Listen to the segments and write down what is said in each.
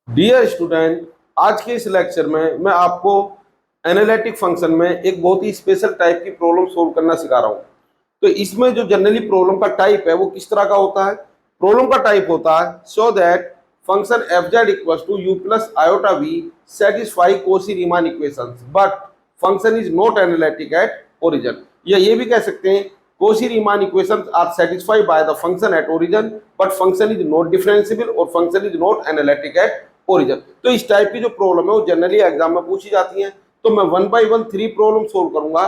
Dear student, आज के इस लेक्चर में मैं आपको एनालिटिक फंक्शन में एक बहुत ही स्पेशल टाइप की प्रॉब्लम सोल्व करना सिखा रहा हूँ। तो इसमें जो जनरली प्रॉब्लम का टाइप है वो किस तरह का होता है। प्रॉब्लम का टाइप होता है so that function F Z equal to u plus iota v satisfy Cauchy Riemann equations but function is not analytic at origin. या ये भी कह सकते हैं Cauchy Riemann equations are satisfied by the function at origin but function is not differentiable और function is not analytic at origin. तो इस type की जो प्रॉब्लम है वो जनरली एग्जाम में पूछी जाती है। तो मैं 1 बाय 1 3 प्रॉब्लम सोल्व करूंगा।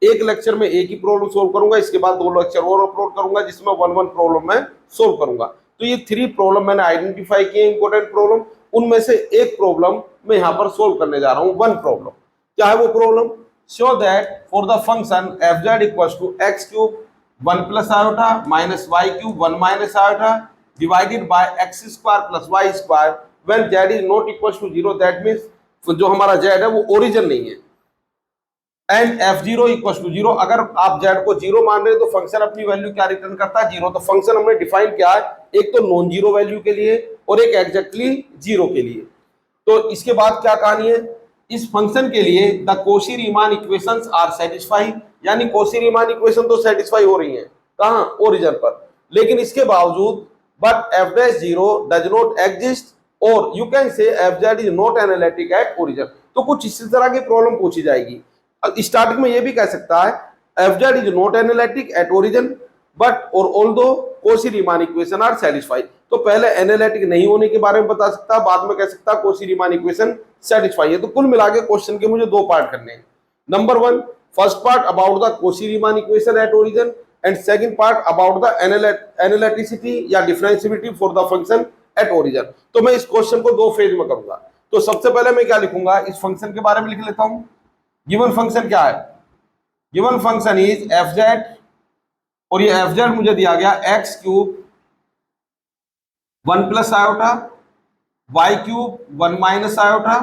एक लेक्चर में एक ही प्रॉब्लम सोल्व करूंगा, इसके बाद 2 लेक्चर और अपलोड करूंगा जिसमें 1 प्रॉब्लम मैं सोल्व करूंगा। तो ये 3 प्रॉब्लम मैंने आइडेंटिफाई किए इंपॉर्टेंट प्रॉब्लम, उनमें से एक प्रॉब्लम मैं यहाँ पर सोल्व करने जा रहा हूँ। 1 प्रॉब्लम क्या है वो problem, show that for the function F Z equal to X cube 1 plus iota minus Y cube 1 minus iota divided by X square plus Y square when z is not equal to 0, that means जो हमारा z है वो origin नहीं है। And f0 equal to 0, अगर आप z को 0 मान रहे हैं तो फंक्शन अपनी वैल्यू क्या रिटर्न करता है, 0। तो फंक्शन हमने डिफाइन किया है एक तो नॉन जीरो वैल्यू के लिए और एक एग्जैक्टली 0 के लिए। तो इसके बाद क्या कहानी है, इस फंक्शन के लिए the Cauchy Riemann equations are satisfy, यानी कोशी रीमान इक्वेशन तो सेटिस्फाई हो रही है कहां, ओरिजिन पर। लेकिन इसके बावजूद but f dash 0 does not exist और you can say f z is not analytic at origin. तो कुछ इसी तरह की प्रॉब्लम पूछी जाएगी। स्टार्टिंग में ये भी कह सकता है f z is not analytic at origin but और although Cauchy Riemann equation are satisfy. तो पहले एनालिटिक नहीं होने के बारे में बता सकता है, बाद में कह सकता है कोशी रीमान इक्वेशन सेटिस्फाई है। तो कुल मिला के क्वेश्चन के मुझे 2 पार्ट करने हैं। Number 1 first part about the Cauchy Riemann equation at origin and second part about the analyticity या differentiability for the function at origin. तो मैं इस क्वेश्चन को 2 फेज में करूंगा। तो सबसे पहले मैं क्या लिखूंगा, इस फंक्शन के बारे में लिख लेता हूं। गिवन फंक्शन क्या है, given function is F Z और ये एफ जेड मुझे दिया गया X cube 1 plus iota Y cube 1 minus iota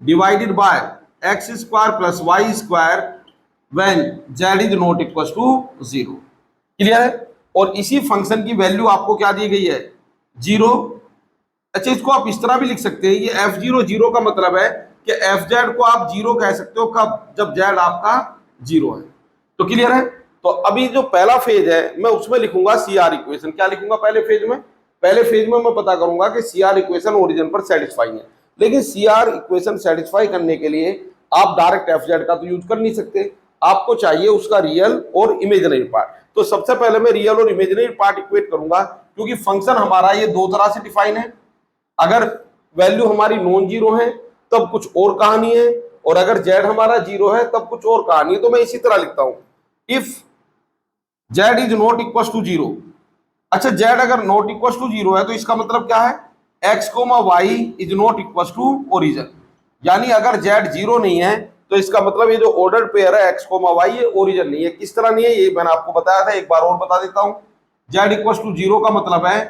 divided by X square plus Y square when Z is not equal to 0। Clear है। और इसी फंक्शन की वैल्यू आपको क्या दी गई है, 0। अच्छा, इसको आप इस तरह भी लिख सकते हैं, ये f0 0 का मतलब है कि एफ जेड को आप 0 कह सकते हो कब, जब जेड आपका 0 है। तो क्लियर है। तो अभी जो पहला फेज है मैं उसमें लिखूंगा सी आर इक्वेशन। क्या लिखूंगा पहले फेज में, पहले फेज में मैं पता करूंगा कि सी आर इक्वेशन ओरिजिन पर सेटिस्फाई है। लेकिन सी आर इक्वेशन सेटिस्फाई करने के लिए आप डायरेक्ट एफ जेड का तो यूज कर नहीं सकते, आपको चाहिए उसका रियल और इमेजिनरी पार्ट। तो सबसे पहले मैं रियल और इमेजिनरी पार्ट इक्वेट करूंगा, क्योंकि फंक्शन हमारा ये 2 तरह से डिफाइन है। अगर वैल्यू हमारी नॉन जीरो है तब कुछ और कहानी है, और अगर जेड हमारा 0 है तब कुछ और कहानी है। तो मैं इसी तरह लिखता हूं, if Z is not equal to 0। अच्छा, जेड अगर नॉट इक्वल टू 0 है तो इसका मतलब क्या है, X comma Y is not equal to origin. यानी अगर जेड 0 नहीं है तो इसका मतलब ये जो ऑर्डर्ड पेयर है एक्स कोमा वाई ये ओरिजिन नहीं है। किस तरह नहीं है ये मैंने आपको बताया था, एक बार और बता देता हूं। जेड इक्वल टू 0 का मतलब है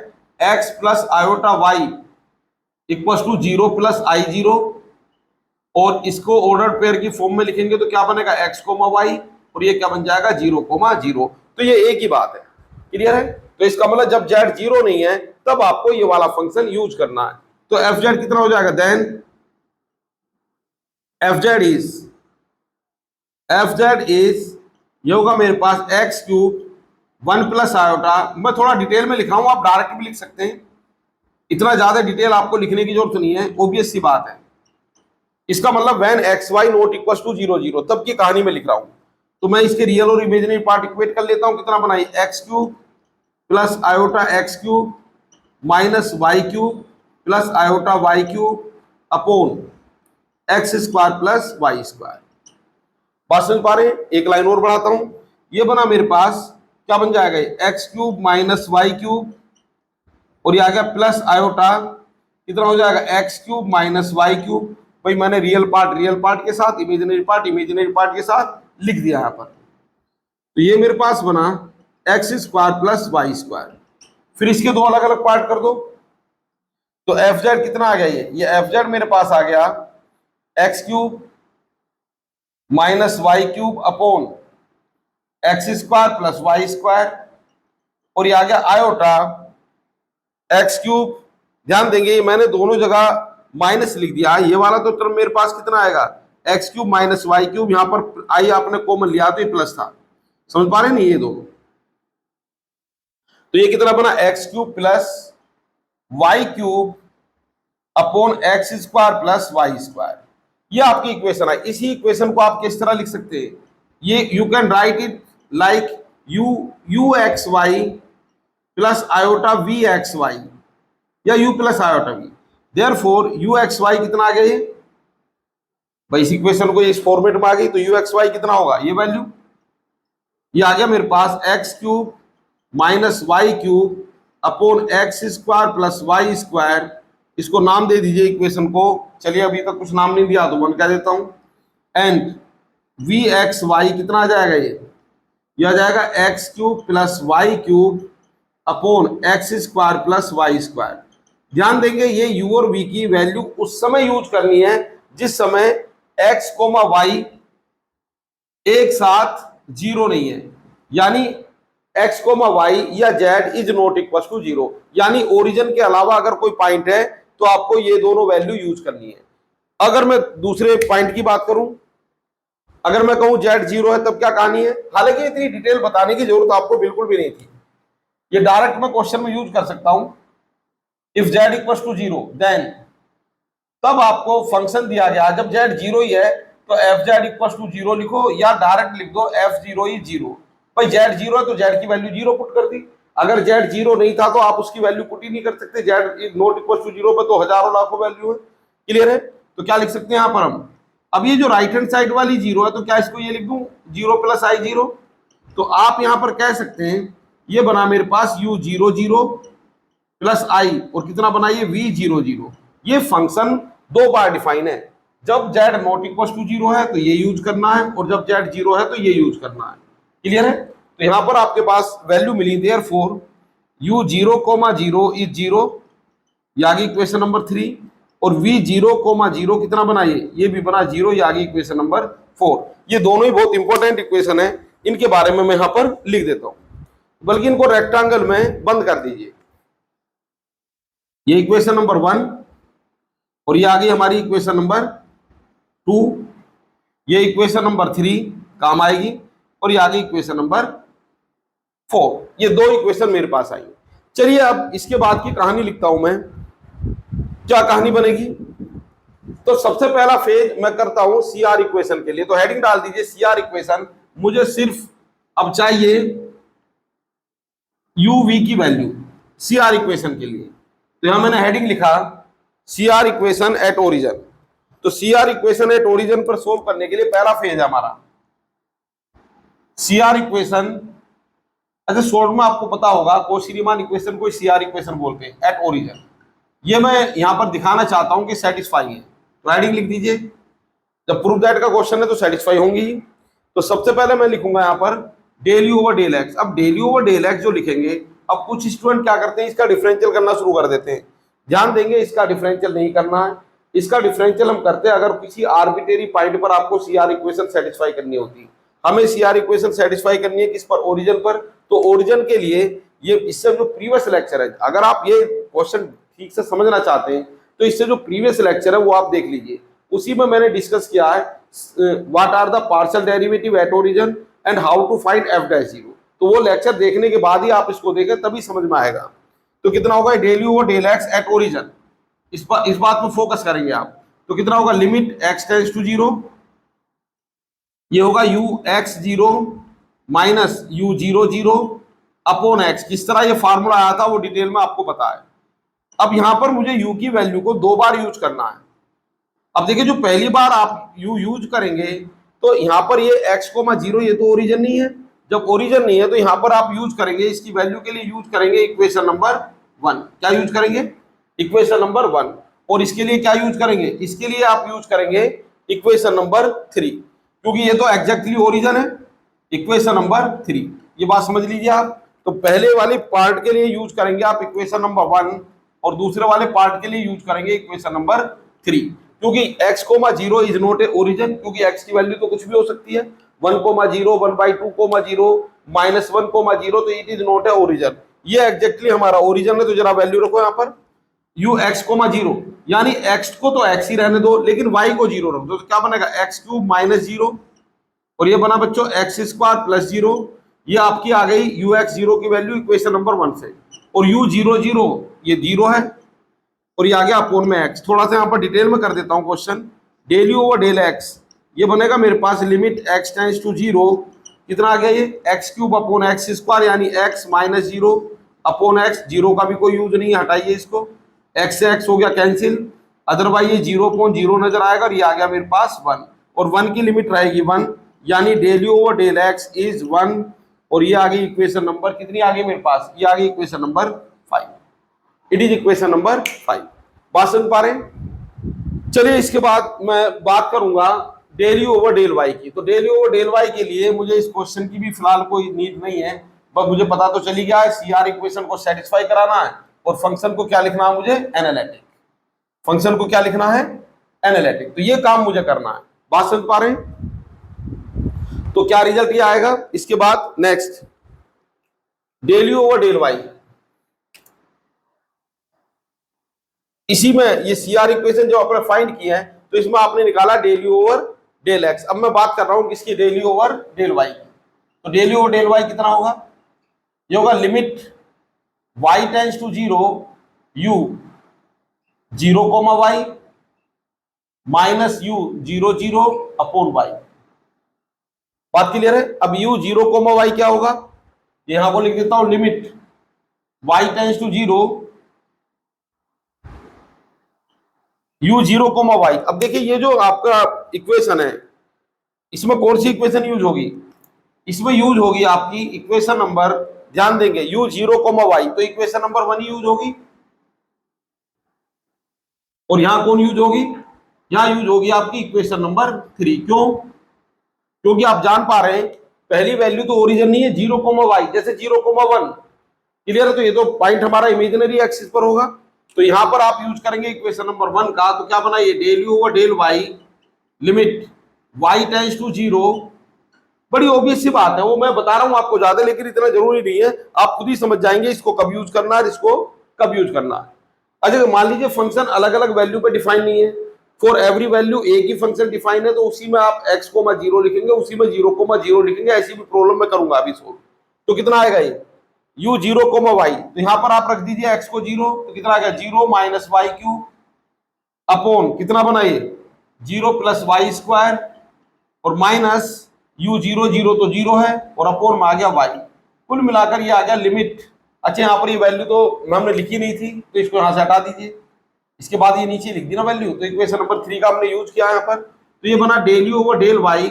x plus iota y equal to 0 plus i 0, और इसको ऑर्डर पेयर की फॉर्म में लिखेंगे तो क्या बनेगा, एक्स कोमा वाई, और ये क्या बन जाएगा 0 कोमा 0। तो ये एक ही बात है। क्लियर है। तो इसका मतलब जब जेड 0 नहीं है तब आपको ये वाला फंक्शन यूज करना है। तो एफ जेड कितना हो जाएगा, देन एफ जेड इज ये होगा मेरे पास एक्स क्यूब 1 प्लस आयोटा। मैं थोड़ा डिटेल में लिखा हूं, आप डायरेक्ट भी लिख सकते हैं, इतना ज्यादा डिटेल आपको लिखने की जरूरत नहीं है, ऑब्वियस सी बात है। इसका मतलब when X Y not equal to 0 0 तब की कहानी में लिख रहा हूं। तो मैं इसके रियल और इमेजिनरी पार्ट इक्वेट कर लेता हूं। कितना बनाई, X cube plus iota X cube minus Y cube plus iota Y cube upon x square plus Y square. बात समझ पा रहे हैं। एक लाइन और बढ़ाता हूं, ये बना मेरे पास क्या बन जाएगा, X cube minus Y cube, और ये आ गया प्लस आयोटा कितना हो जाएगा, X cube minus Y cube. भाई मैंने रियल पार्ट के साथ, इमेजिनरी पार्ट के साथ लिख दिया यहाँ पर। तो ये मेरे पास बना X square plus Y square. फिर इसके 2 अलग अलग पार्ट कर दो। तो एफ जेड कितना आ गया, ये एफ जेड मेरे पास आ गया X cube minus Y cube upon x square plus Y square, और ये आ गया आयोटा एक्स क्यूब ध्यान देंगे मैंने दोनों जगह माइनस लिख दिया, ये वाला तो टर्म मेरे पास कितना आएगा X cube minus Y cube, यहां पर आई आपने कॉमन लिया तो ये प्लस था, समझ पा रहे नहीं ये दोनों। तो ये कितना बना X cube plus Y cube upon x square plus Y square, ये आपकी इक्वेशन है। इसी इक्वेशन को आप किस तरह लिख सकते हैं, ये you can write it like u x y plus iota v x y या u plus iota v, therefore u x y कितना आ गया भाई, इस इक्वेशन को इस फॉर्मेट में आ गई तो यू एक्स वाई कितना होगा, ये वैल्यू ये आ गया मेरे पास x cube minus Y cube upon x square plus Y square, इसको नाम दे दीजिए इक्वेशन को, चलिए अभी तक कुछ नाम नहीं दिया तो वन कह देता हूं, एंड वी एक्स वाई कितना आ जाएगा, ये आ जाएगा X cube plus Y cube upon x square plus Y square. ध्यान देंगे ये u और v की वैल्यू उस समय यूज करनी है जिस समय x, y एक साथ जीरो नहीं है, यानी x, y या z is not equal to zero, यानी ओरिजिन के अलावा अगर कोई पॉइंट है तो आपको ये दोनों वैल्यू यूज करनी है। अगर मैं दूसरे पॉइंट की बात करूं, अगर मैं कहूं z जीरो है तब क्या कहानी है, हालांकि इतनी डिटेल बताने की जरूरत आपको बिल्कुल भी नहीं थी, ये डायरेक्ट मैं क्वेश्चन में यूज कर सकता हूं। If z equal to zero then, तब आपको फंक्शन दिया गया जब z जीरो ही है तो f Z equal to zero लिखो या डायरेक्ट लिख दो एफ जीरो इज जीरो। भाई z जीरो है तो z की वैल्यू जीरो पुट कर दी, अगर z जीरो नहीं था तो आप उसकी वैल्यू पुट ही नहीं कर सकते, z is not equal to zero पे तो हजारों लाखों वैल्यू है, क्लियर है। तो क्या लिख सकते हैं यहाँ पर हम, अब ये जो राइट हैंड साइड वाली जीरो है तो क्या इसको ये लिख दूं जीरो प्लस आई जीरो, तो आप यहाँ पर कह सकते हैं ये बना मेरे पास u zero zero plus i और कितना बना ये v जीरो जीरो। ये फंक्शन दो बार डिफाइन है, जब z not equal to zero है तो ये यूज करना है और जब z जीरो है तो ये यूज करना है, क्लियर है। तो यहाँ पर आपके पास वैल्यू मिली therefore u zero comma zero is zero, ये आगे इक्वेशन नंबर 3, और v जीरो कोमा जीरो कितना बना ये भी बना जीरो, ये आगे इक्वेशन नंबर 4। ये दोनों ही बहुत इंपॉर्टेंट इक्वेशन है, इनके बारे में मैं यहाँ पर लिख देता हूं, बल्कि इनको रेक्टेंगल में बंद कर दीजिए। ये इक्वेशन नंबर 1 और ये आ गई हमारी इक्वेशन नंबर 2, ये इक्वेशन नंबर 3 काम आएगी और ये आ गई इक्वेशन नंबर 4। ये दो इक्वेशन मेरे पास आई। चलिए अब इसके बाद की कहानी लिखता हूं मैं, क्या कहानी बनेगी। तो सबसे पहला फेज मैं करता हूं सीआर इक्वेशन के लिए, तो हेडिंग डाल दीजिए सीआर इक्वेशन। मुझे सिर्फ अब चाहिए यू वी की वैल्यू सीआर इक्वेशन के लिए, तो यहां मैंने हेडिंग लिखा सीआर इक्वेशन एट ओरिजिन। तो सीआर इक्वेशन एट ओरिजिन पर सोल्व करने के लिए पहला फेज है हमारा सीआर इक्वेशन। अच्छा शॉर्ट में आपको पता होगा कोशी-रीमान इक्वेशन को सीआर इक्वेशन बोलते हैं एट ओरिजिन। ये मैं यहां पर दिखाना चाहता हूं कि सेटिस्फाई है, तो हेडिंग लिख दीजिए। जब प्रूफ दैट का क्वेश्चन है तो सेटिस्फाई होंगी ही। तो सबसे पहले मैं लिखूंगा यहां पर del u over del x. अब del u over del x जो लिखेंगे, अब कुछ स्टूडेंट क्या करते हैं इसका डिफरेंशियल करना शुरू कर देते हैं। ध्यान देंगे इसका डिफरेंशियल नहीं करना है, इसका डिफरेंशियल हम करते हैं अगर किसी आर्बिट्रेरी पॉइंट पर आपको सीआर इक्वेशन सेटिस्फाई करनी होती है। हमें सीआर इक्वेशन सेटिस्फाई करनी है किस पर, ओरिजिन पर। तो ओरिजिन के लिए ये इससे जो प्रीवियस लेक्चर है, अगर आप ये क्वेश्चन ठीक से समझना चाहते हैं तो इससे जो प्रीवियस लेक्चर है वो आप देख लीजिए, उसी में मैंने डिस्कस किया है what are the partial derivative at origin and how to find f dash zero. तो वो लेक्चर देखने के बाद ही आप इसको देखें तभी समझ में आएगा। तो कितना होगा del u over del x at origin, इस बात पर फोकस करेंगे आप। तो कितना होगा limit x tends to zero, ये होगा u x zero minus u zero zero upon x. किस तरह ये फार्मूला आया था वो डिटेल में आपको पता है। अब यहां पर मुझे u की वैल्यू को दो बार यूज करना है। अब देखिए जो पहली बार आप u यूज करेंगे तो यहां पर ये x कोमा जीरो, ये तो ओरिजिन नहीं है। जब ओरिजिन नहीं है तो यहां पर आप यूज करेंगे इसकी वैल्यू के लिए यूज करेंगे इक्वेशन नंबर 1। क्या यूज करेंगे इक्वेशन नंबर 1। और इसके लिए क्या यूज करेंगे, इसके लिए आप यूज करेंगे इक्वेशन नंबर 3, क्योंकि ये तो एग्जैक्टली ओरिजिन है। इक्वेशन नंबर 3, ये बात समझ लीजिए आप। तो पहले वाले पार्ट के लिए यूज करेंगे आप इक्वेशन नंबर 1 और दूसरे वाले पार्ट के लिए यूज करेंगे इक्वेशन नंबर 3, क्योंकि x comma zero is not a origin, क्योंकि x की वैल्यू तो कुछ भी हो सकती है 1 comma zero 1/2 comma zero minus 1 comma zero, तो it is not a origin. ये एग्जैक्टली हमारा ओरिजिन है। तो जरा वैल्यू रखो यहाँ पर, यू एक्स कोमा जीरो, यानी एक्स को तो एक्स ही रहने दो लेकिन वाई को जीरो रख दो, तो क्या बनेगा एक्स क्यूब माइनस जीरो, और ये बना बच्चों एक्स स्क्वायर प्लस जीरो। ये आपकी आ गई यू एक्स जीरो की वैल्यू इक्वेशन नंबर 1 से, और यू जीरो जीरो ये जीरो है, और ये आ गया अपोन में एक्स। थोड़ा सा यहाँ पर डिटेल में कर देता हूँ question. Del u over del x, ये बनेगा मेरे पास limit x tends to zero, कितना आ गया ये x cube upon x square, यानी x minus zero upon x, zero का भी कोई यूज नहीं है, हटाइए इसको, एक्स से एक्स हो गया कैंसिल, अदरवाइज ये जीरो अपॉन जीरो नजर आएगा, और ये आ गया मेरे पास 1, और 1 की लिमिट रहेगी 1, यानी del u over del x is 1, और ये आ गई इक्वेशन नंबर कितनी आ गई मेरे पास, ये आ गई equation number 5। It is equation number 5। बात सुन पा रहे हैं? चलिए इसके बाद मैं बात करूंगा del u over del y की। तो del u over del y के लिए मुझे इस क्वेश्चन की भी फिलहाल कोई नीड नहीं है, बस मुझे पता तो चली गया है सीआर इक्वेशन को सेटिस्फाई कराना है, और फंक्शन को क्या लिखना है मुझे, एनालिटिक। फंक्शन को क्या लिखना है, एनालिटिक। तो ये काम मुझे करना है। बात समझ पा रहे हैं? तो क्या रिजल्ट ये आएगा इसके बाद, next del u over del y, इसी में ये सीआर इक्वेशन जो आपने फाइंड किया है, तो इसमें आपने निकाला del u over del x. अब मैं बात कर रहा हूं किसकी, del u over del y की। तो del u over del y कितना होगा, ये होगा limit y tends to zero u zero comma y minus u zero zero upon y. बात क्लियर है? अब यू जीरो कोमा वाई क्या होगा, यहां को लिख देता हूं limit y tends to zero u zero comma y. अब देखिए ये जो आपका इक्वेशन है, इसमें कौन सी इक्वेशन यूज होगी, इसमें यूज होगी आपकी इक्वेशन नंबर, ध्यान देंगे यू जीरो कोमा वाई, तो इक्वेशन नंबर 1 यूज होगी, और यहां कौन यूज होगी, यहां यूज होगी आपकी इक्वेशन नंबर 3। क्यों? क्योंकि आप जान पा रहे हैं पहली वैल्यू तो ओरिजिन नहीं है, जीरो कोमा वाई, जैसे जीरो कोमा 1, क्लियर है? तो ये तो पॉइंट हमारा इमेजिनरी एक्सिस पर होगा, तो यहां पर आप यूज करेंगे इक्वेशन नंबर 1 का। तो क्या बना ये del u over del y limit y tends to zero, बड़ी ऑब्वियस सी बात है, वो मैं बता रहा हूं आपको ज्यादा, लेकिन इतना जरूरी नहीं है, आप खुद ही समझ जाएंगे इसको कब यूज करना है, इसको कब यूज करना है। अच्छा मान लीजिए फंक्शन अलग अलग वैल्यू पे डिफाइन नहीं है, फॉर एवरी वैल्यू एक ही फंक्शन डिफाइन है, तो उसी में आप x कोमा जीरो लिखेंगे, उसी में जीरो कोमा जीरो लिखेंगे, ऐसी भी प्रॉब्लम मैं करूंगा अभी सोल्व। तो कितना आएगा ये u जीरो कोमा वाई, तो यहां पर आप रख दीजिए x को जीरो, तो कितना आ गया zero minus Y cube upon कितना बनाइए जीरो प्लस वाई स्क्वायर, और माइनस u जीरो जीरो तो जीरो है, और अपॉन में आ गया y। कुल मिलाकर ये आ गया लिमिट। अच्छा यहाँ पर ये वैल्यू तो हमने लिखी नहीं थी, तो इसको यहाँ से हटा दीजिए, इसके बाद ये नीचे लिख दी ना वैल्यू, तो इक्वेशन नंबर 3 का हमने यूज किया यहाँ पर, तो ये बना del u over del y.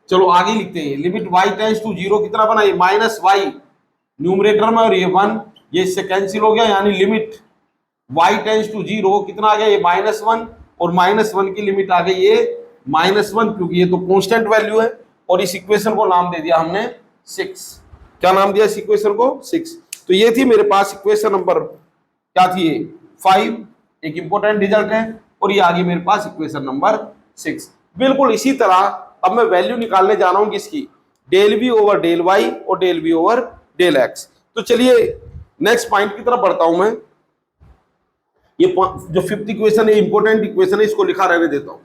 चलो आगे लिखते हैं, limit y tends to zero कितना बना ये माइनस वाई न्यूमरेटर में, और ये 1 ये इससे कैंसिल हो गया, यानी limit y tends to zero कितना आ गया ये -1, और -1 की लिमिट आ गई ये -1, क्योंकि ये तो कांस्टेंट वैल्यू है, और इस इक्वेशन को नाम दे दिया हमने 6। क्या नाम दिया इस इक्वेशन को, 6। तो ये थी मेरे पास इक्वेशन नंबर क्या थी, 5, एक इंपॉर्टेंट रिजल्ट है, और ये आ गई मेरे पास इक्वेशन नंबर 6। बिल्कुल इसी तरह अब मैं वैल्यू निकालने जा रहा हूं किसकी, del v over del y और del v over del x. तो चलिए नेक्स्ट पॉइंट की तरफ बढ़ता हूं मैं। ये जो 5th इक्वेशन है इंपॉर्टेंट इक्वेशन है, इसको लिखा रहने देता हूं।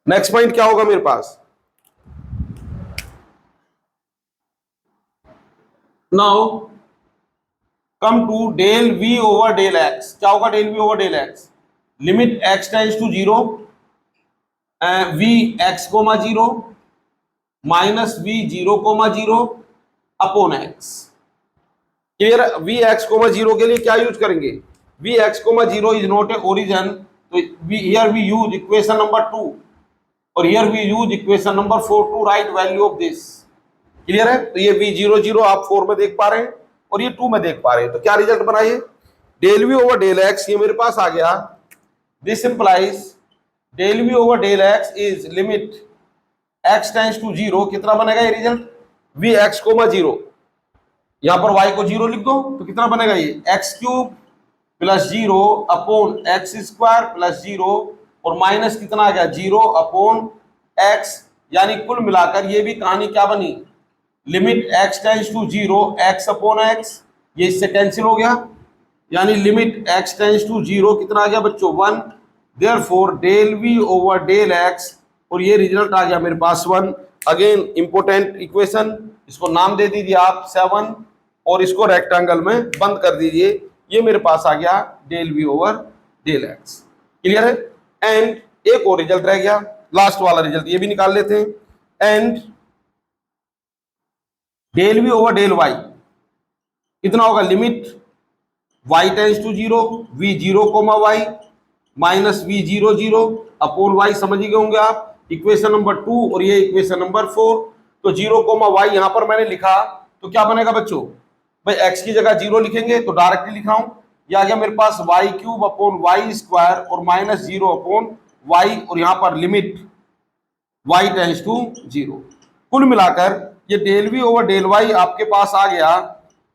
नेक्स्ट पॉइंट क्या होगा मेरे पास, now come to del v over del x. क्या होगा del v over del x, limit x tends to zero v x comma zero minus v zero comma zero upon x. Clear? V x comma zero के लिए क्या use करेंगे, v x comma zero is not a origin, तो here we use equation number 2, और here we use equation number 4 to right value of this. Clear है? तो ये we zero zero आप 4 में देख पा रहे हैं, और ये 2 में देख पा रहे हैं। तो क्या रिजल्ट बनाइए, del v over del x ये मेरे पास आ गया, this implies del v over del x is limit x tends to zero, कितना बनेगा ये result, v x comma zero, यहां पर y को जीरो लिख दो, तो कितना बनेगा ये x cube plus zero upon x square plus zero, और माइनस कितना आ गया जीरो अपॉन एक्स, यानी कुल मिलाकर ये भी कहानी क्या बनी, limit x tends to zero x upon x ये इससे कैंसिल हो गया, यानी लिमिट x टेंस टू 0 कितना आ गया बच्चों 1, therefore del v over del x, और ये रिजल्ट आ गया मेरे पास 1। अगेन इंपॉर्टेंट इक्वेशन, इसको नाम दे दीजिए आप 7 और इसको रेक्टेंगल में बंद कर दीजिए, ये मेरे पास आ गया del v over del x। Clear है? एंड एक और रिजल्ट रह गया, लास्ट वाला रिजल्ट ये भी निकाल लेते हैं। And del v over del y कितना होगा, limit y tends to 0 v 0 comma y minus v 0 0 upon y, समझ गए होंगे आप, इक्वेशन नंबर 2 और ये इक्वेशन नंबर 4। तो 0 कोमा y यहां पर मैंने लिखा, तो क्या बनेगा बच्चों, भाई x की जगह 0 लिखेंगे तो डायरेक्टली लिख रहा हूं, ये आ गया मेरे पास y cube upon y square और माइनस 0 अपॉन y, और यहां पर लिमिट y टेंस टू 0। कुल मिलाकर ये del v over del y आपके पास आ गया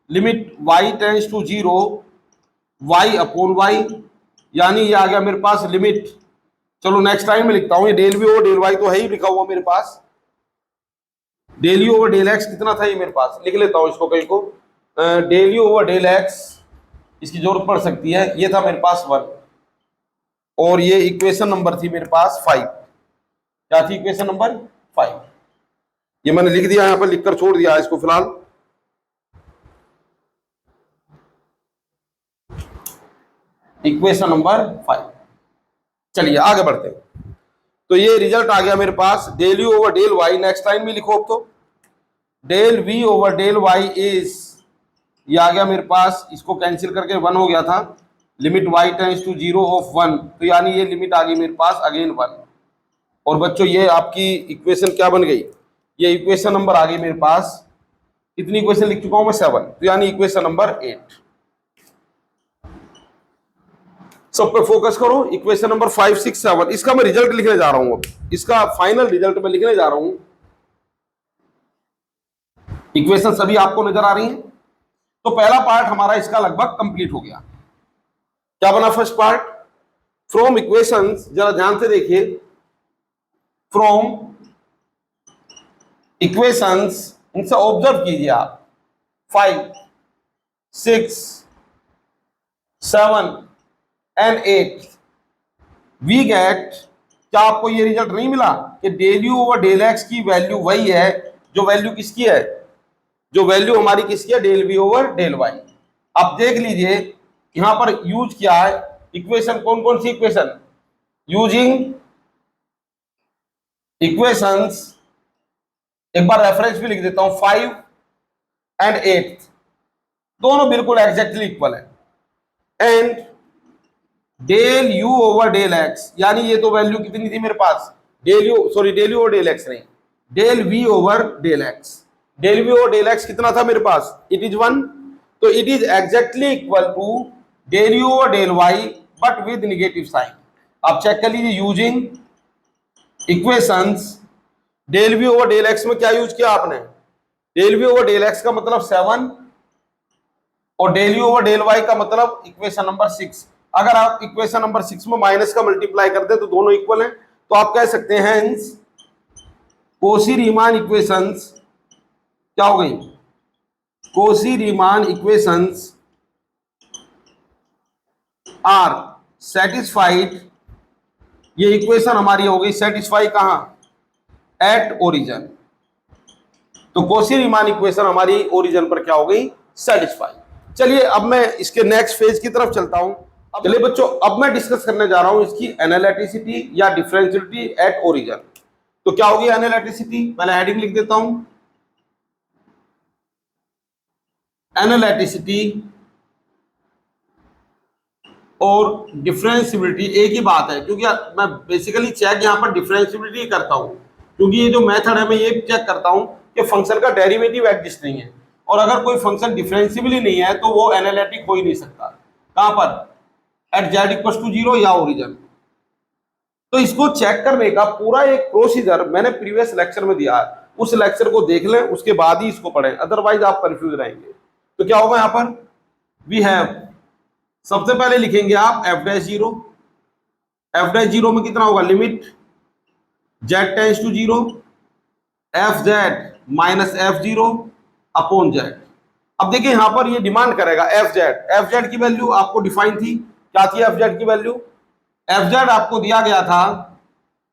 limit y tends to 0 y upon y, यानी ये आ गया मेरे पास लिमिट, चलो नेक्स्ट टाइम में लिखता हूं, ये del v over del y तो है ही लिखा हुआ मेरे पास, del u over del x कितना था ये मेरे पास, लिख लेता हूं इसको कहीं को, del u over del x इसकी जरूरत पड़ सकती है, ये था मेरे पास 1, और ये इक्वेशन नंबर थी मेरे पास 5। क्या थी इक्वेशन नंबर 5, ये मैंने लिख दिया, यहां पर लिखकर छोड़ दिया इसको फिलहाल। इक्वेशन नंबर 5, चलिए आगे बढ़ते हैं। तो ये रिजल्ट आ गया मेरे पास del u over del y, next time भी लिखो, अब तो del v over del y is, ये आ गया मेरे पास, इसको कैंसिल करके 1 हो गया था, limit y tends to 0 of 1, तो यानी ये लिमिट आ गई मेरे पास अगेन 1। और बच्चों ये आपकी इक्वेशन क्या बन गई, ये इक्वेशन नंबर आ गई मेरे पास, कितनी इक्वेशन लिख चुका हूं मैं 7, तो यानी इक्वेशन नंबर 8। सब पे फोकस करो, इक्वेशन नंबर 5 6 7, इसका मैं रिजल्ट लिखने जा रहा हूं, अब इसका फाइनल रिजल्ट मैं लिखने जा रहा हूं। इक्वेशन सभी आपको नजर आ रही हैं, तो पहला पार्ट हमारा इसका लगभग कंप्लीट हो गया। क्या बना फर्स्ट पार्ट, फ्रॉम इक्वेशंस, जरा ध्यान से देखिए, फ्रॉम इक्वेशंस, इनसे ऑब्जर्व कीजिए आप, 5 6 7 एंड 8 वी गेट, क्या आपको ये रिजल्ट नहीं मिला कि del u over del x की वैल्यू वही है जो वैल्यू किसकी है, जो वैल्यू हमारी किसकी है, del v over del y. आप देख लीजिए यहां पर यूज किया है इक्वेशन, कौन कौन सी इक्वेशन, यूजिंग इक्वेशंस, एक बार रेफरेंस भी लिख देता हूं, 5 एंड 8 दोनों बिल्कुल एग्जैक्टली इक्वल है, and del u over del x, यानी ये तो वैल्यू कितनी थी मेरे पास, del u, sorry del u over del x नहीं, del v over del x, del v over del x कितना था मेरे पास, इट इज 1, तो it is exactly equal to del u over del y but with negative sign. आप check कर लीजिए, using equations, del v over del x में क्या यूज किया आपने, del v over del x का मतलब 7 और del u over del y का मतलब इक्वेशन नंबर 6। अगर आप इक्वेशन नंबर 6 में माइनस का मल्टीप्लाई करते हैं तो दोनों इक्वल हैं, तो आप कह सकते हैं हेंस कोशी-रीमान इक्वेशंस क्या हो गई, कोशी-रीमान इक्वेशंस आर सेटिस्फाइड, ये इक्वेशन हमारी हो गई सेटिस्फाई कहां, एट ओरिजिन, तो कोशी-रीमान इक्वेशन हमारी ओरिजिन पर क्या हो गई, सेटिस्फाई। चलिए अब मैं इसके नेक्स्ट फेज की तरफ चलता हूं। चलिए बच्चों, अब मैं डिस्कस करने जा रहा हूं इसकी एनालिटिसिटी या डिफरेंशियलिटी एट ओरिजिन। तो क्या होगी एनालिटिसिटी, पहले हेडिंग लिख देता हूं, एनालिटिसिटी और डिफरेंशियबिलिटी एक ही बात है, क्योंकि मैं बेसिकली चेक यहां पर डिफरेंशियबिलिटी करता हूं, क्योंकि ये जो मेथड है मैं ये चेक करता हूं कि फंक्शन का डेरिवेटिव एग्जिस्ट नहीं है, और अगर कोई फंक्शन डिफरेंशियबल ही नहीं है तो वो एनालिटिक हो ही नहीं सकता। कहां पर, एट जेड इक्वल टू 0 या ओरिजिन। तो इसको चेक करने का पूरा एक प्रोसीजर मैंने प्रीवियस लेक्चर में दिया है, उस लेक्चर को देख लें, उसके बाद ही इसको पढ़ें, अदरवाइज आप कंफ्यूज रहेंगे। तो क्या होगा यहां पर, वी हैव, सबसे पहले लिखेंगे आप एफ डैश 0, एफ डैश 0 में कितना होगा, limit z tends to 0 f z minus f 0 upon z. अब देखिए यहां पर ये डिमांड करेगा एफ जेड की वैल्यू आपको डिफाइन थी, क्या थी एफ जेड की वैल्यू? एफ जेड आपको दिया गया था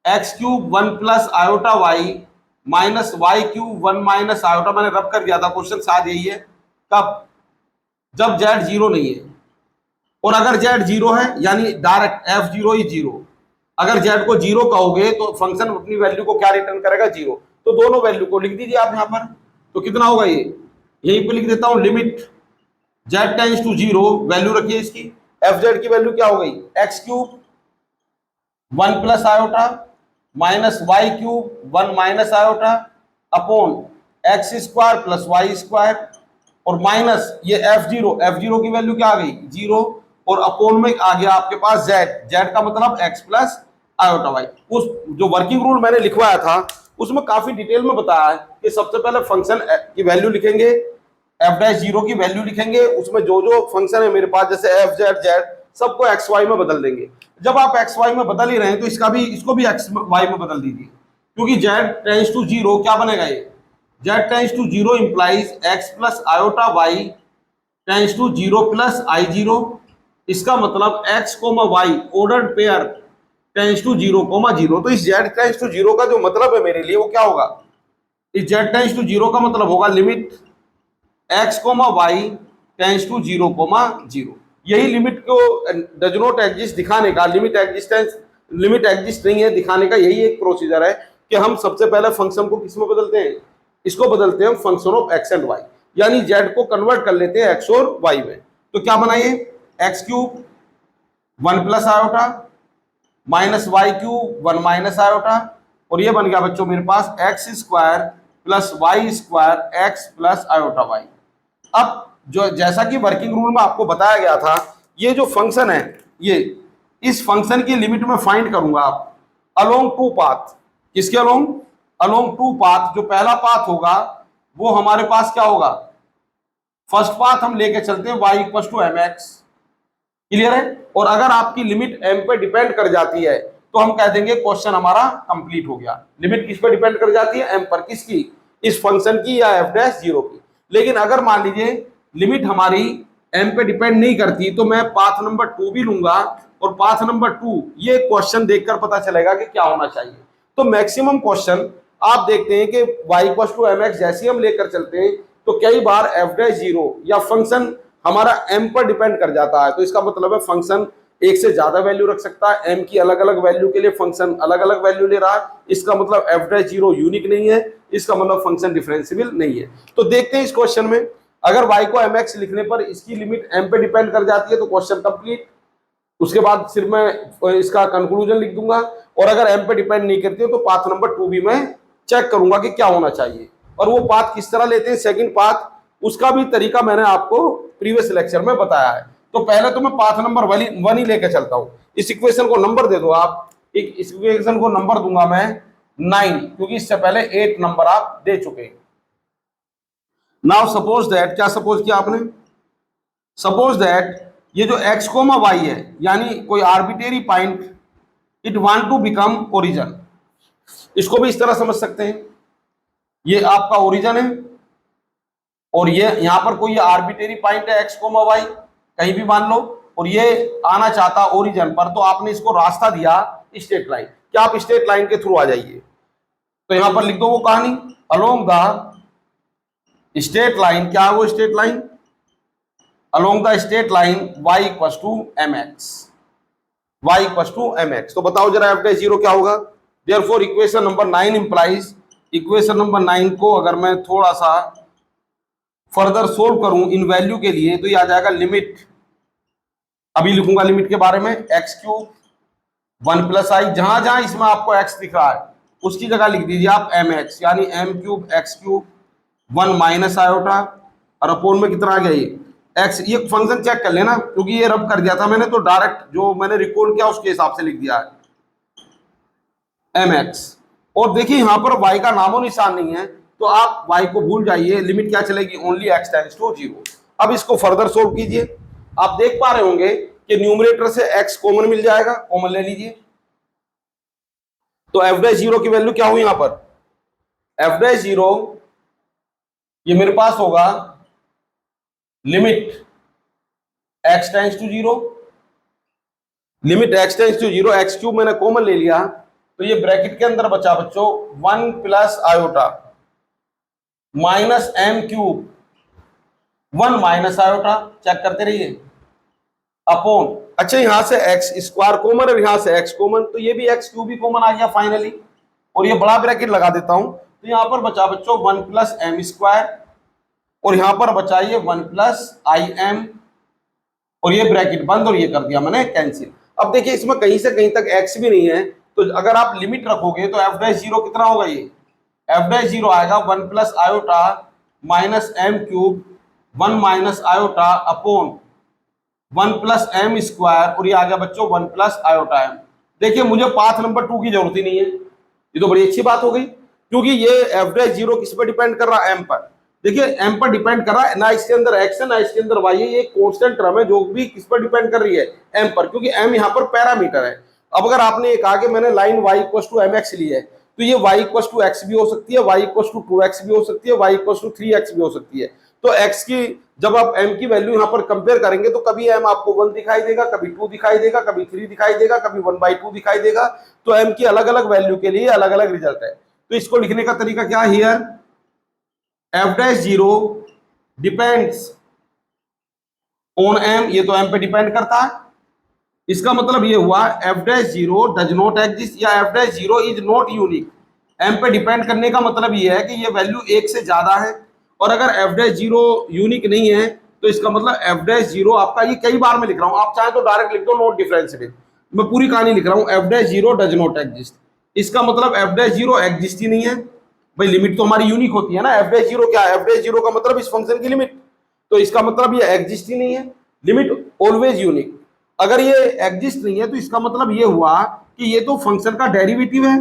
x cube 1 plus iota y minus Y cube 1 minus iota, मैंने रब कर दिया था, क्वेश्चन शायद यही है। कब? जब जेड जीरो नहीं है, और अगर जेड जीरो है यानी direct F zero is zero. अगर जेड को जीरो कहोगे तो फंक्शन अपनी वैल्यू को क्या रिटर्न करेगा? जीरो। तो दोनों वैल्यू को लिख दीजिए आप यहां पर। तो कितना होगा ये? यहीं पे लिख देता हूं, limit z tends to zero, value रखिए इसकी, एफ जेड की वैल्यू क्या हो गई? X cube 1 plus iota minus Y cube 1 minus iota upon x square plus Y square, और माइनस ये एफ जीरो की वैल्यू क्या आ गई? जीरो, और अपोन में आ गया आपके पास जेड का मतलब एक्स प्लस आयोटा वाई। उस जो वर्किंग रूल मैंने लिखवाया था उसमें काफी डिटेल में बताया है कि सबसे पहले फंक्शन की वैल्यू लिखेंगे, एफ डैश जीरो की वैल्यू लिखेंगे, उसमें जो जो फंक्शन है मेरे पास जैसे एफ जेड जेड सबको एक्स वाई में बदल देंगे। जब आप एक्स वाई में बदल ही रहे हैं तो इसको भी एक्स वाई में बदल दीजिए, क्योंकि जेड टेंड्स टू जीरो क्या बनेगा? ये Z tends to zero implies x plus iota Y tends to zero plus I zero. इसका मतलब x comma Y ordered pair tends to zero comma zero. तो इस जेड टेंड्स टू जीरो का जो मतलब है मेरे लिए वो क्या होगा? इस जेड टेंड्स टू जीरो का मतलब होगा limit x comma y tends to zero comma zero. यही लिमिट को डज नॉट एग्जिस्ट दिखाने का, लिमिट एग्जिस्ट नहीं है दिखाने का यही एक प्रोसीजर है कि हम सबसे पहले फंक्शन को किस में बदलते हैं? इसको बदलते हैं function of x and y, यानी जेड को कन्वर्ट कर लेते हैं एक्स और वाई में। तो क्या बनाइए? X cube 1 plus iota minus Y cube 1 minus iota, और ये बन गया बच्चों मेरे पास x square plus Y square x plus iota y. अब जो जैसा कि वर्किंग रूल में आपको बताया गया था, ये जो फंक्शन है ये इस फंक्शन की लिमिट में फाइंड करूंगा आप अलोंग टू पाथ। किसके अलोंग? Along to path. जो पहला पाथ होगा वो हमारे पास क्या होगा? फर्स्ट पाथ हम लेके चलते हैं y equal to m x. Clear है? और अगर आपकी लिमिट m पे डिपेंड कर जाती है तो हम कह देंगे क्वेश्चन हमारा कंप्लीट हो गया। लिमिट किस पे डिपेंड कर जाती है? m पर। किसकी? इस फंक्शन की या एफ डैश जीरो की। लेकिन अगर मान लीजिए लिमिट हमारी m पे डिपेंड नहीं करती तो मैं पाथ नंबर 2 भी लूंगा, और पाथ नंबर 2 ये क्वेश्चन देखकर पता चलेगा कि क्या होना चाहिए। तो मैक्सिमम क्वेश्चन आप देखते हैं कि y equal to m x जैसे हम लेकर चलते हैं तो कई बार एफ डैश जीरो या फंक्शन हमारा m पर डिपेंड कर जाता है। तो इसका मतलब है फंक्शन एक से ज्यादा वैल्यू रख सकता है, m की अलग अलग वैल्यू के लिए फंक्शन अलग अलग वैल्यू ले रहा है। इसका मतलब एफ डैश जीरो यूनिक नहीं है, इसका मतलब फंक्शन डिफरेंशिएबल नहीं है। तो देखते हैं इस क्वेश्चन में, अगर y को mx लिखने पर इसकी लिमिट m पे डिपेंड कर जाती है तो क्वेश्चन कंप्लीट। उसके बाद सिर्फ मैं इसका कंक्लूजन लिख दूंगा, और अगर m पे डिपेंड नहीं करती है तो पाथ नंबर 2 भी मैं चेक करूंगा कि क्या होना चाहिए। और वो पाथ किस तरह लेते हैं सेकंड पाथ, उसका भी तरीका मैंने आपको प्रीवियस लेक्चर में बताया है। तो पहले तो मैं पाथ नंबर 1 ही लेके चलता हूं। इस इक्वेशन को नंबर दे दो आप, इस इक्वेशन को नंबर दूंगा मैं 9, क्योंकि इससे पहले 8 नंबर आप दे चुके हैं। नाउ सपोज दैट, क्या सपोज किया आपने? सपोज दैट ये जो x कोमा वाई है यानी कोई arbitrary point it want to become origin. इसको भी इस तरह समझ सकते हैं, ये आपका ओरिजिन है और ये यहां पर कोई आर्बिट्रेरी पॉइंट है x कोमा वाई कहीं भी मान लो, और ये आना चाहता ओरिजिन पर, तो आपने इसको रास्ता दिया स्ट्रेट लाइन। क्या आप स्ट्रेट लाइन के थ्रू आ जाइए? तो यहां पर लिख दो वो कहानी, अलोंग द स्ट्रेट लाइन। क्या है वो straight line? Along the straight line y equal to m x, y equal to m x. तो बताओ जरा एफ डैश जीरो क्या होगा? Therefore equation number 9 implies, equation number 9 को अगर मैं थोड़ा सा फर्दर सोल्व करूं इन वैल्यू के लिए तो ये आ जाएगा लिमिट, अभी लिखूंगा लिमिट के बारे में, एक्स क्यूब 1 प्लस आई, जहां जहां इसमें आपको एक्स दिख रहा है उसकी जगह लिख दीजिए आप एम एक्स, यानी m cube x cube 1 minus iota, और अपोन में कितना आ गया ये एक्स। ये फंक्शन चेक कर लेना क्योंकि ये रब कर दिया था मैंने, तो डायरेक्ट जो मैंने रिकॉल किया उसके हिसाब से लिख दिया है एम एक्स। और देखिए यहां पर y का नामो निशान नहीं है तो आप y को भूल जाइए, लिमिट क्या चलेगी? Only x tends to zero. अब इसको फर्दर सोल्व कीजिए, आप देख पा रहे होंगे कि न्यूमरेटर से x कॉमन मिल जाएगा, कॉमन ले लीजिए। तो एफ डैश जीरो की वैल्यू क्या हुई यहां पर? एफ डैश जीरो ये मेरे पास होगा limit x tends to 0, limit x tends to 0, x cube मैंने कॉमन ले लिया, तो ये ब्रैकेट के अंदर बचा बच्चों 1 plus iota minus m cube, 1 minus iota, check करते रहिए, अपॉन, अच्छा यहां से एक्स स्क्वायर कॉमन और यहां से एक्स कॉमन, तो ये भी एक्स क्यूब भी कॉमन आ गया फाइनली, और ये बड़ा ब्रैकेट लगा देता हूं, तो यहां पर बचा बच्चों 1 प्लस एम स्क्वायर, और यहां पर बचा ये 1 प्लस आई एम, और ये ब्रैकेट बंद, और ये कर दिया मैंने कैंसिल। अब देखिए इसमें कहीं से कहीं तक एक्स भी नहीं है, तो अगर आप लिमिट रखोगे तो एफ डैश जीरो कितना होगा, ये एफ डैश जीरो आएगा 1 plus iota minus m cube 1 minus iota upon 1 plus m square, और ये आ गया बच्चों 1 प्लस आयोटा एम। देखिए मुझे पाथ नंबर 2 की जरूरत ही नहीं है, ये तो बड़ी अच्छी बात हो गई, क्योंकि ये एफ डैश जीरो किस पर डिपेंड कर रहा है, एम पर। देखिए एम पर डिपेंड कर रहा है, ना इसके अंदर एक्स है ना इसके अंदर वाई है, ये कांस्टेंट टर्म है जो भी किस पर डिपेंड कर रही है, एम पर, क्योंकि एम यहाँ पर पैरामीटर है। अब अगर आपने कहा कि मैंने line y equals to mx ली है, तो ये y इक्वल्स टू x भी हो सकती है, y इक्वल्स टू 2x भी हो सकती है, y इक्वल्स टू 3x भी हो सकती है। तो x की जब आप m की वैल्यू यहाँ पर कंपेयर करेंगे तो कभी m आपको 1 दिखाई देगा, कभी 2 दिखाई देगा, कभी 3 दिखाई देगा, कभी 1/2 दिखाई देगा। तो m की अलग अलग वैल्यू के लिए अलग अलग रिजल्ट है। तो इसको लिखने का तरीका क्या है, here F dash zero depends on m, ये तो m पे डिपेंड करता है, इसका मतलब ये हुआ f dash zero does not exist या f dash zero is not unique. M पे डिपेंड करने का मतलब ये है कि ये वैल्यू 1 से ज्यादा है, और अगर एफ डैश जीरो यूनिक नहीं है तो इसका मतलब एफ डैश जीरो आपका, ये कई बार मैं लिख रहा हूं, आप चाहे तो डायरेक्ट लिख दो नॉट डिफरेंशिएबल, मैं पूरी कहानी लिख रहा हूं, F dash zero does not exist, इसका मतलब एफ डैश जीरो एग्जिस्ट ही नहीं है। भाई लिमिट तो हमारी यूनिक होती है ना, एफ डैश जीरो क्या है, एफ डैश जीरो का मतलब इस फंक्शन की लिमिट, तो इसका मतलब ये एग्जिस्ट ही नहीं है, लिमिट ऑलवेज यूनिक। अगर ये एग्जिस्ट नहीं है तो इसका मतलब ये हुआ कि ये तो फंक्शन का डेरिवेटिव है,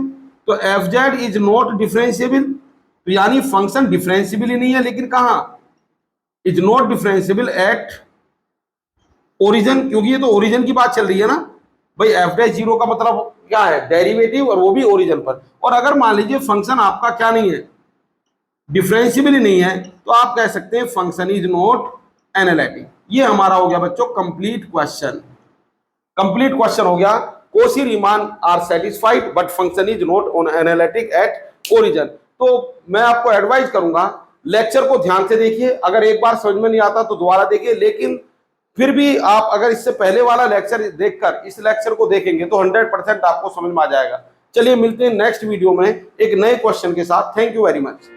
तो f z is not differentiable, तो यानी फंक्शन डिफरेंशिएबल ही नहीं है, लेकिन कहां, is not differentiable at origin, क्योंकि ये तो ओरिजिन की बात चल रही है ना भाई, एफ डैश जीरो का मतलब क्या है, डेरिवेटिव, और वो भी ओरिजिन पर। और अगर मान लीजिए फंक्शन आपका क्या नहीं है, डिफरेंशिएबल ही नहीं है, तो आप कह सकते हैं फंक्शन इज नॉट एनालिटिक। ये हमारा हो गया बच्चों कंप्लीट क्वेश्चन, कंप्लीट क्वेश्चन हो गया, Cauchy Riemann are satisfied but function is not on analytic at origin. तो मैं आपको एडवाइस करूंगा लेक्चर को ध्यान से देखिए, अगर एक बार समझ में नहीं आता तो दोबारा देखिए, लेकिन फिर भी आप अगर इससे पहले वाला लेक्चर देखकर इस लेक्चर को देखेंगे तो 100% आपको समझ में आ जाएगा। चलिए मिलते हैं नेक्स्ट वीडियो में एक नए क्वेश्चन के साथ। Thank you very much.